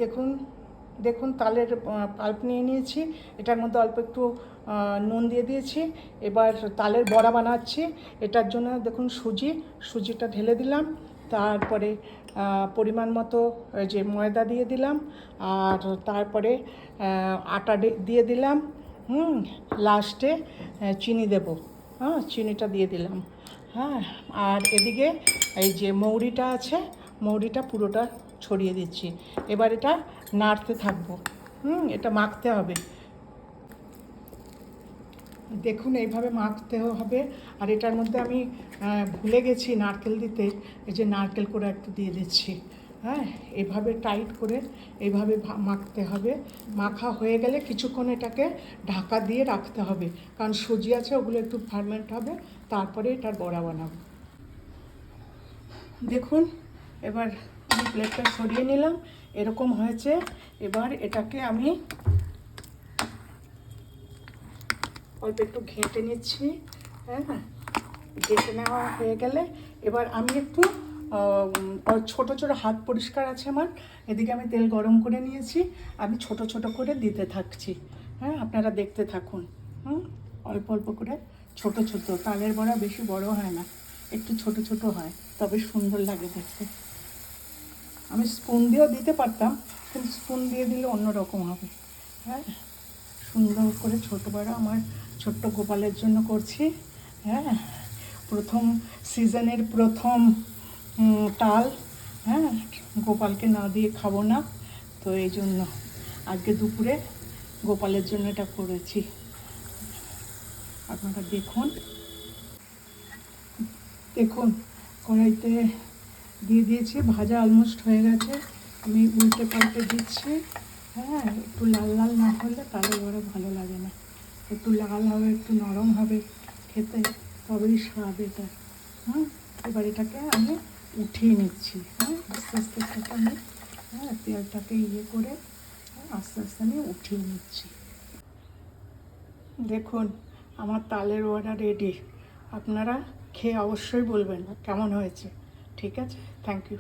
দেখুন দেখুন তালের পাল্প নিয়ে নিয়েছি, এটার মধ্যে অল্প একটু নুন দিয়ে দিয়েছি। এবার তালের বড়া বানাচ্ছি। এটার জন্য দেখুন সুজিটা ঢেলে দিলাম, তারপরে পরিমাণ মতো যে ময়দা দিয়ে দিলাম, আর তারপরে আটা দিয়ে দিলাম, লাস্টে চিনি দেব, হ্যাঁ চিনিটা দিয়ে দিলাম, হ্যাঁ। আর এদিকে এই যে মৌরিটা আছে, মৌরিটা পুরোটা ছড়িয়ে দিচ্ছি। এবার এটা নাড়তে থাকবো, এটা মাখতে হবে। দেখুন এইভাবে মাখতে হবে। আর এটার মধ্যে আমি ভুলে গেছি নারকেল দিতে, এই যে নারকেল করে একটু দিয়ে দিচ্ছি, হ্যাঁ। এভাবে টাইট করে এইভাবে মাখতে হবে। মাখা হয়ে গেলে কিছুক্ষণ এটাকে ঢাকা দিয়ে রাখতে হবে, কারণ সুজি আছে ওগুলো একটু ফার্মেন্ট হবে, তারপরে এটার বড়া বানাবো। দেখুন এবার আমি প্লেটটা সরিয়ে নিলাম, এরকম হয়েছে। এবার এটাকে আমি অল্প একটু ঘেঁটে নিচ্ছি, হ্যাঁ। ঘেঁটে নেওয়া হয়ে গেলে এবার আমি একটু ছোট ছোট হাত পরিষ্কার আছে আমার, এদিকে আমি তেল গরম করে নিয়েছি, আমি ছোট ছোট করে দিতে থাকছি, হ্যাঁ। আপনারা দেখতে থাকুন, অল্প অল্প করে ছোট ছোট। তালের বড়া বেশি বড় হয় না, একটু ছোট ছোট হয়, তবে সুন্দর লাগে দেখতে। আমি স্পুন দিয়েও দিতে পারতাম, কিন্তু স্পুন দিয়ে দিলে অন্যরকম হবে, হ্যাঁ। সুন্দর করে ছোটো বড় আমার ছোট্ট গোপালের জন্য করছি, হ্যাঁ। প্রথম সিজনের প্রথম তাল, হ্যাঁ। গোপালকে না দিয়ে খাবো না, তো এই জন্য আজকে দুপুরে গোপালের জন্য এটা করেছি। আপনারা দেখুন দেখুন কড়াইতে দিয়ে দিয়েছি, ভাজা অলমোস্ট হয়ে গেছে, আমি উল্টে পাল্টে দিচ্ছি, হ্যাঁ। একটু লাল লাল না হলে তালের বড়া ভালো লাগে না, একটু লাল হবে, একটু নরম হবে খেতে, তবেই স্বাদ এটা, এবার এটাকে আমি উঠিয়ে নিচ্ছি, হ্যাঁ। আস্তে আস্তে এটাকে আমি, হ্যাঁ, তেলটাকে ইয়ে করে আস্তে আস্তে আমি উঠিয়ে নিচ্ছি। দেখুন আমার তালের বড়া রেডি। আপনারা খেয়ে অবশ্যই বলবেন কেমন হয়েছে। ঠিক আছে, থ্যাংক ইউ।